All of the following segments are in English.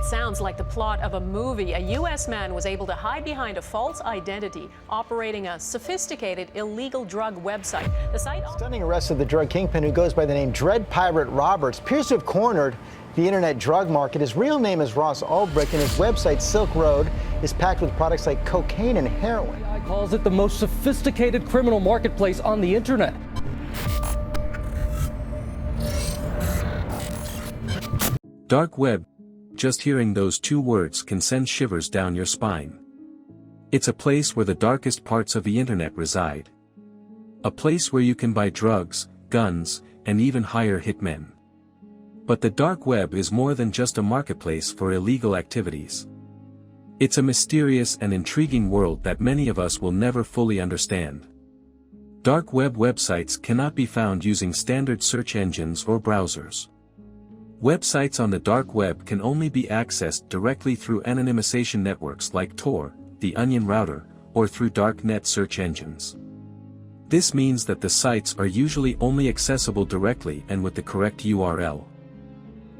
It sounds like the plot of a movie. A U.S. man was able to hide behind a false identity, operating a sophisticated illegal drug website. The site... Stunning arrest of the drug kingpin who goes by the name Dread Pirate Roberts appears to have cornered the internet drug market. His real name is Ross Ulbricht, and his website, Silk Road, is packed with products like cocaine and heroin. The FBI calls it the most sophisticated criminal marketplace on the internet. Dark web. Just hearing those two words can send shivers down your spine. It's a place where the darkest parts of the internet reside. A place where you can buy drugs, guns, and even hire hitmen. But the dark web is more than just a marketplace for illegal activities. It's a mysterious and intriguing world that many of us will never fully understand. Dark web websites cannot be found using standard search engines or browsers. Websites on the dark web can only be accessed directly through anonymization networks like Tor, the Onion router, or through darknet search engines. This means that the sites are usually only accessible directly and with the correct URL.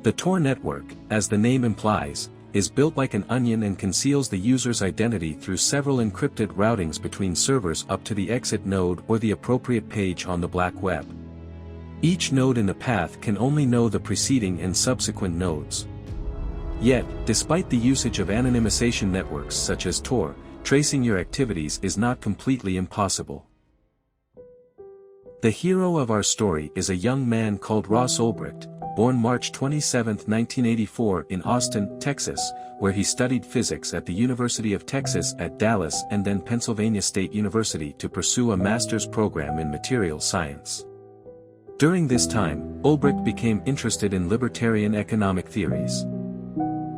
The Tor network, as the name implies, is built like an onion and conceals the user's identity through several encrypted routings between servers up to the exit node or the appropriate page on the black web. Each node in the path can only know the preceding and subsequent nodes. Yet, despite the usage of anonymization networks such as Tor, tracing your activities is not completely impossible. The hero of our story is a young man called Ross Ulbricht, born March 27, 1984 in Austin, Texas, where he studied physics at the University of Texas at Dallas and then Pennsylvania State University to pursue a master's program in material science. During this time, Ulbricht became interested in libertarian economic theories.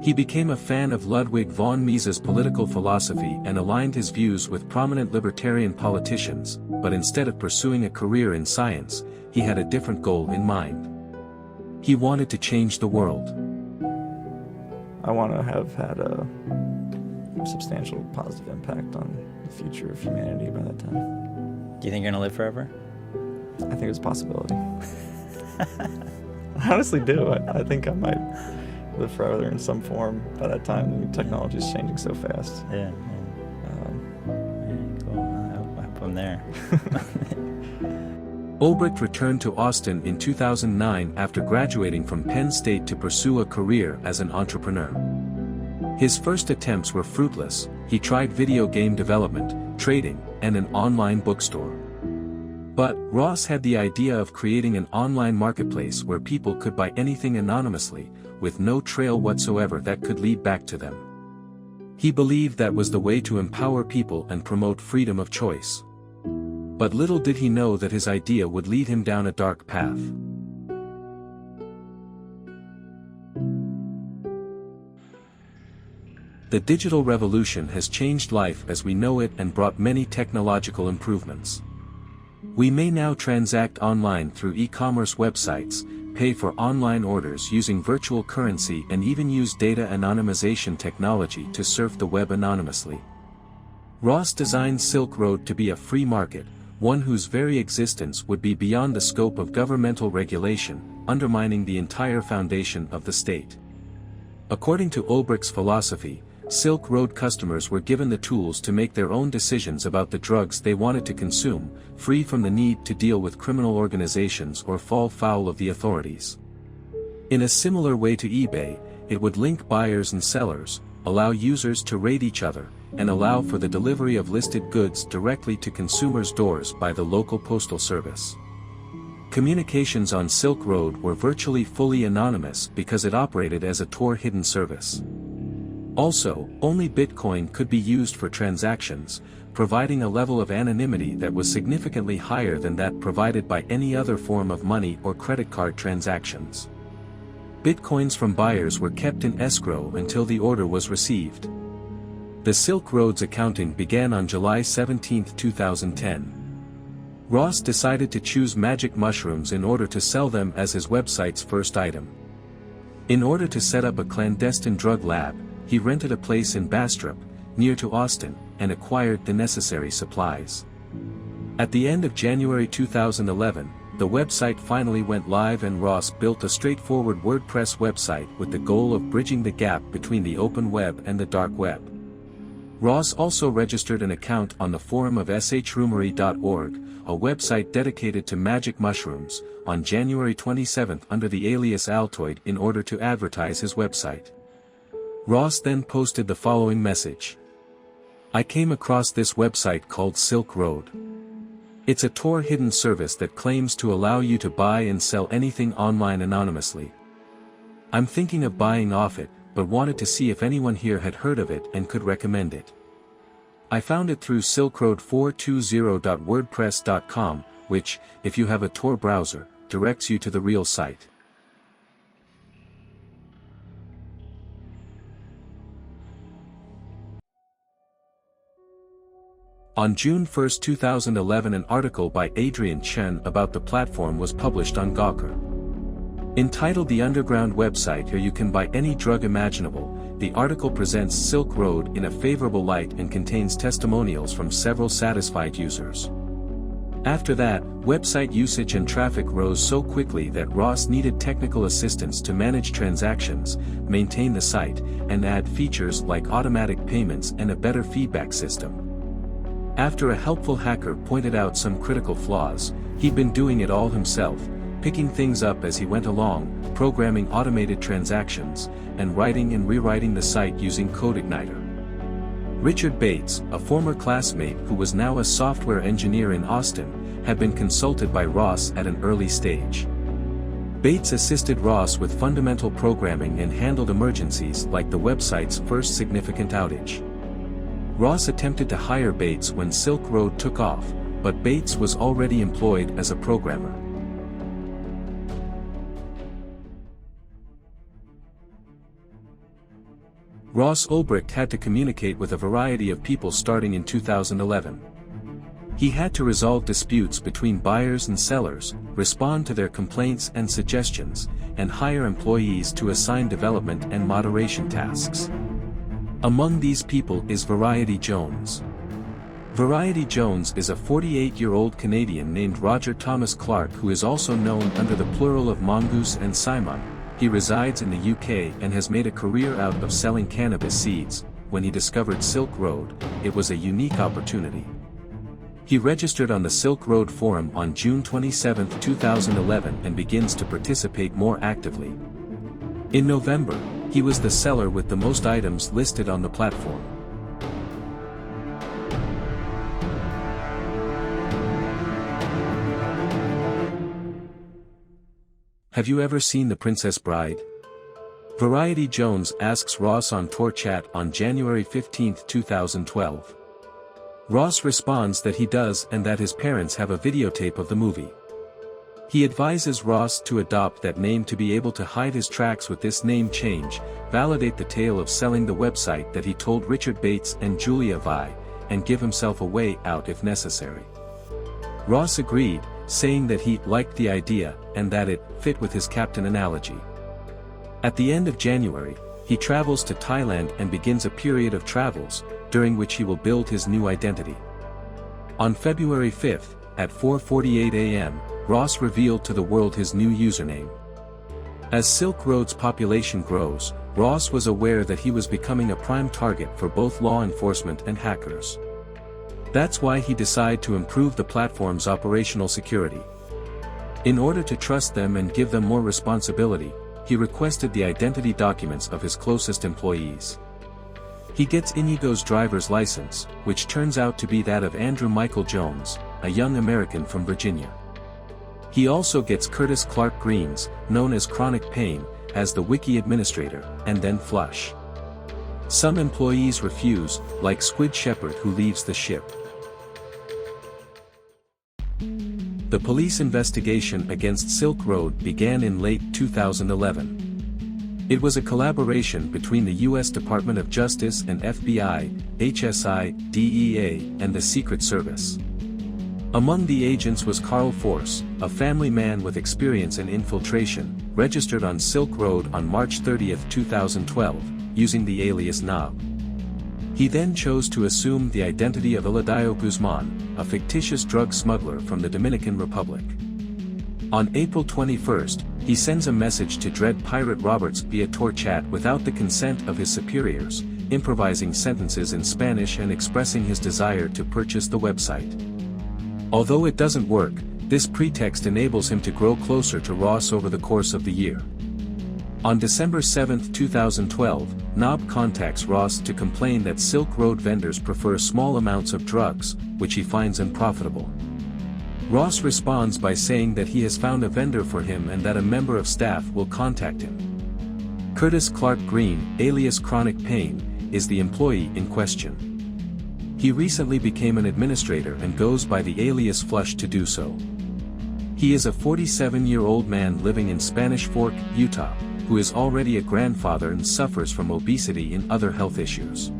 He became a fan of Ludwig von Mises' political philosophy and aligned his views with prominent libertarian politicians, but instead of pursuing a career in science, he had a different goal in mind. He wanted to change the world. I want to have had a substantial positive impact on the future of humanity by that time. Do you think you're going to live forever? I think it's a possibility. I honestly do. I think I might live forever in some form by that time. I mean, technology is changing so fast. Yeah. Cool. I hope I'm there. Ulbricht returned to Austin in 2009 after graduating from Penn State to pursue a career as an entrepreneur. His first attempts were fruitless. He tried video game development, trading, and an online bookstore. But Ross had the idea of creating an online marketplace where people could buy anything anonymously, with no trail whatsoever that could lead back to them. He believed that was the way to empower people and promote freedom of choice. But little did he know that his idea would lead him down a dark path. The digital revolution has changed life as we know it and brought many technological improvements. We may now transact online through e-commerce websites, pay for online orders using virtual currency and even use data anonymization technology to surf the web anonymously. Ross designed Silk Road to be a free market, one whose very existence would be beyond the scope of governmental regulation, undermining the entire foundation of the state. According to Ulbricht's philosophy, Silk Road customers were given the tools to make their own decisions about the drugs they wanted to consume, free from the need to deal with criminal organizations or fall foul of the authorities. In a similar way to eBay, it would link buyers and sellers, allow users to rate each other, and allow for the delivery of listed goods directly to consumers' doors by the local postal service. Communications on Silk Road were virtually fully anonymous because it operated as a Tor hidden service. Also, only Bitcoin could be used for transactions, providing a level of anonymity that was significantly higher than that provided by any other form of money or credit card transactions. Bitcoins from buyers were kept in escrow until the order was received. The Silk Road's accounting began on July 17, 2010. Ross decided to choose magic mushrooms in order to sell them as his website's first item. In order to set up a clandestine drug lab, he rented a place in Bastrop, near to Austin, and acquired the necessary supplies. At the end of January 2011, the website finally went live and Ross built a straightforward WordPress website with the goal of bridging the gap between the open web and the dark web. Ross also registered an account on the forum of shrumery.org, a website dedicated to magic mushrooms, on January 27 under the alias Altoid in order to advertise his website. Ross then posted the following message. I came across this website called Silk Road. It's a Tor hidden service that claims to allow you to buy and sell anything online anonymously. I'm thinking of buying off it, but wanted to see if anyone here had heard of it and could recommend it. I found it through silkroad420.wordpress.com, which, if you have a Tor browser, directs you to the real site. On June 1, 2011, an article by Adrian Chen about the platform was published on Gawker. Entitled The Underground Website Where You Can Buy Any Drug Imaginable, the article presents Silk Road in a favorable light and contains testimonials from several satisfied users. After that, website usage and traffic rose so quickly that Ross needed technical assistance to manage transactions, maintain the site, and add features like automatic payments and a better feedback system. After a helpful hacker pointed out some critical flaws, he'd been doing it all himself, picking things up as he went along, programming automated transactions, and writing and rewriting the site using CodeIgniter. Richard Bates, a former classmate who was now a software engineer in Austin, had been consulted by Ross at an early stage. Bates assisted Ross with fundamental programming and handled emergencies like the website's first significant outage. Ross attempted to hire Bates when Silk Road took off, but Bates was already employed as a programmer. Ross Ulbricht had to communicate with a variety of people starting in 2011. He had to resolve disputes between buyers and sellers, respond to their complaints and suggestions, and hire employees to assign development and moderation tasks. Among these people is Variety Jones. Variety Jones is a 48-year-old Canadian named Roger Thomas Clark who is also known under the plural of Mongoose and Simon. He resides in the UK and has made a career out of selling cannabis seeds. When he discovered Silk Road, it was a unique opportunity. He registered on the Silk Road forum on June 27, 2011 and begins to participate more actively. In November, he was the seller with the most items listed on the platform. Have you ever seen The Princess Bride? Variety Jones asks Ross on Tor Chat on January 15, 2012. Ross responds that he does and that his parents have a videotape of the movie. He advises Ross to adopt that name to be able to hide his tracks with this name change, validate the tale of selling the website that he told Richard Bates and Julia Vi, and give himself a way out if necessary. Ross agreed, saying that he liked the idea and that it fit with his captain analogy. At the end of January, he travels to Thailand and begins a period of travels, during which he will build his new identity. On February 5, at 4:48 a.m., Ross revealed to the world his new username. As Silk Road's population grows, Ross was aware that he was becoming a prime target for both law enforcement and hackers. That's why he decided to improve the platform's operational security. In order to trust them and give them more responsibility, he requested the identity documents of his closest employees. He gets Inigo's driver's license, which turns out to be that of Andrew Michael Jones, a young American from Virginia. He also gets Curtis Clark Green's, known as Chronic Pain, as the wiki administrator, and then Flush. Some employees refuse, like Squid Shepherd who leaves the ship. The police investigation against Silk Road began in late 2011. It was a collaboration between the U.S. Department of Justice and FBI, HSI, DEA, and the Secret Service. Among the agents was Carl Force, a family man with experience in infiltration, registered on Silk Road on March 30, 2012, using the alias Nob. He then chose to assume the identity of Eladio Guzman, a fictitious drug smuggler from the Dominican Republic. On April 21st, he sends a message to Dread Pirate Roberts via Tor chat without the consent of his superiors, improvising sentences in Spanish and expressing his desire to purchase the website. Although it doesn't work, this pretext enables him to grow closer to Ross over the course of the year. On December 7, 2012, Knob contacts Ross to complain that Silk Road vendors prefer small amounts of drugs, which he finds unprofitable. Ross responds by saying that he has found a vendor for him and that a member of staff will contact him. Curtis Clark Green, alias Chronic Pain, is the employee in question. He recently became an administrator and goes by the alias Flush to do so. He is a 47-year-old man living in Spanish Fork, Utah, who is already a grandfather and suffers from obesity and other health issues.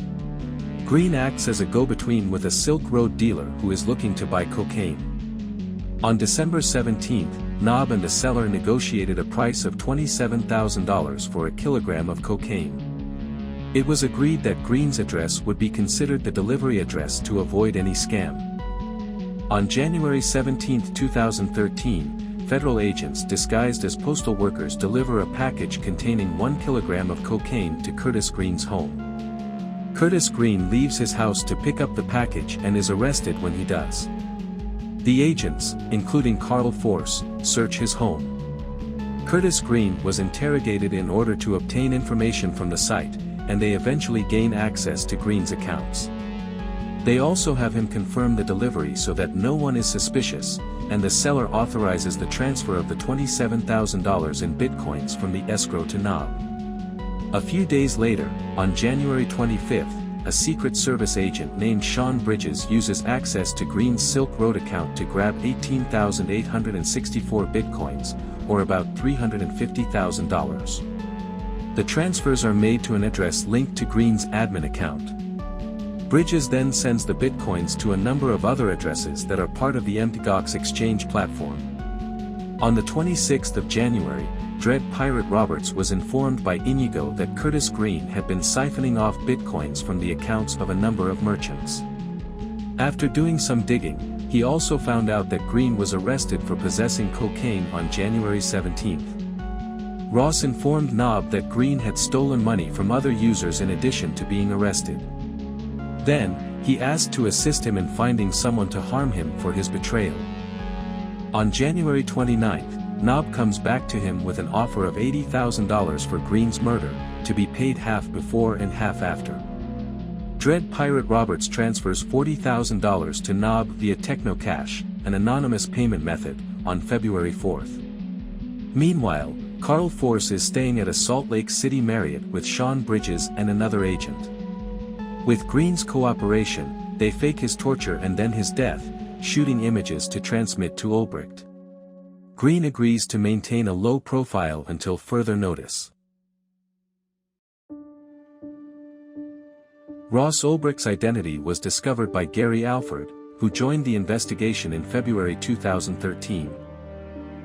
Green acts as a go-between with a Silk Road dealer who is looking to buy cocaine. On December 17, Knob and the seller negotiated a price of $27,000 for a kilogram of cocaine. It was agreed that Green's address would be considered the delivery address to avoid any scam. On January 17, 2013, federal agents disguised as postal workers deliver a package containing 1 kilogram of cocaine to Curtis Green's home. Curtis Green leaves his house to pick up the package and is arrested when he does. The agents, including Carl Force, search his home. Curtis Green was interrogated in order to obtain information from the site, and they eventually gain access to Green's accounts. They also have him confirm the delivery so that no one is suspicious, and the seller authorizes the transfer of the $27,000 in bitcoins from the escrow to Knob. A few days later, on January 25, a Secret Service agent named Sean Bridges uses access to Green's Silk Road account to grab 18,864 bitcoins, or about $350,000. The transfers are made to an address linked to Green's admin account. Bridges then sends the bitcoins to a number of other addresses that are part of the MTGOX exchange platform. On the 26th of January, Dread Pirate Roberts was informed by Inigo that Curtis Green had been siphoning off bitcoins from the accounts of a number of merchants. After doing some digging, he also found out that Green was arrested for possessing cocaine on January 17. Ross informed Knob that Green had stolen money from other users in addition to being arrested. Then, he asked to assist him in finding someone to harm him for his betrayal. On January 29, Knob comes back to him with an offer of $80,000 for Green's murder, to be paid half before and half after. Dread Pirate Roberts transfers $40,000 to Knob via TechnoCash, an anonymous payment method, on February 4. Meanwhile, Carl Force is staying at a Salt Lake City Marriott with Sean Bridges and another agent. With Green's cooperation, they fake his torture and then his death, shooting images to transmit to Ulbricht. Green agrees to maintain a low profile until further notice. Ross Ulbricht's identity was discovered by Gary Alford, who joined the investigation in February 2013.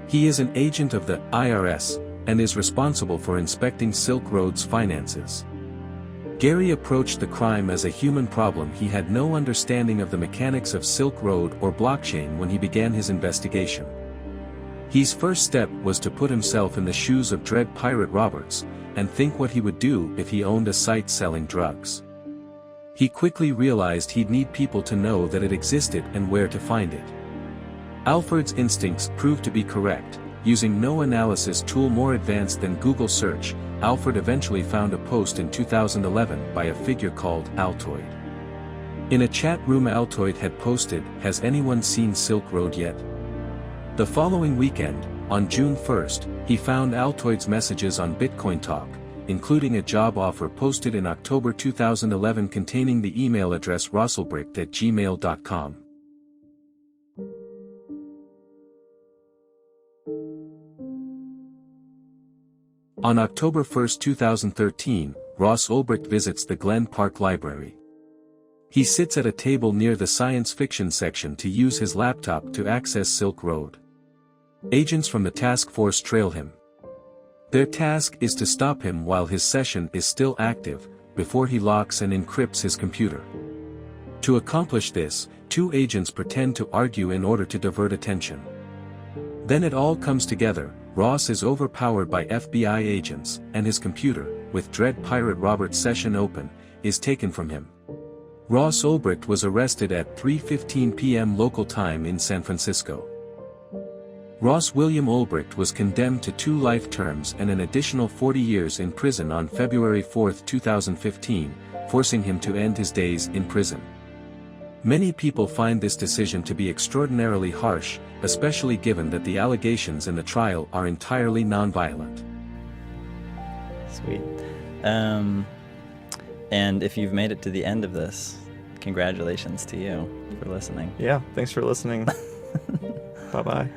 He is an agent of the IRS, and is responsible for inspecting Silk Road's finances. Gary approached the crime as a human problem. He had no understanding of the mechanics of Silk Road or blockchain when he began his investigation. His first step was to put himself in the shoes of Dread Pirate Roberts, and think what he would do if he owned a site selling drugs. He quickly realized he'd need people to know that it existed and where to find it. Alford's instincts proved to be correct. Using no analysis tool more advanced than Google search, Alford eventually found a post in 2011 by a figure called Altoid. In a chat room, Altoid had posted, "Has anyone seen Silk Road yet?" The following weekend, on June 1, he found Altoid's messages on Bitcoin Talk, including a job offer posted in October 2011 containing the email address rosselbricht@gmail.com. On October 1, 2013, Ross Ulbricht visits the Glen Park Library. He sits at a table near the science fiction section to use his laptop to access Silk Road. Agents from the task force trail him. Their task is to stop him while his session is still active, before he locks and encrypts his computer. To accomplish this, two agents pretend to argue in order to divert attention. Then it all comes together. Ross is overpowered by FBI agents, and his computer, with Dread Pirate Robert's session open, is taken from him. Ross Ulbricht was arrested at 3:15 p.m. local time in San Francisco. Ross William Ulbricht was condemned to 2 life terms and an additional 40 years in prison on February 4, 2015, forcing him to end his days in prison. Many people find this decision to be extraordinarily harsh, especially given that the allegations in the trial are entirely nonviolent. Sweet. And if you've made it to the end of this, congratulations to you for listening. Yeah, thanks for listening. Bye-bye.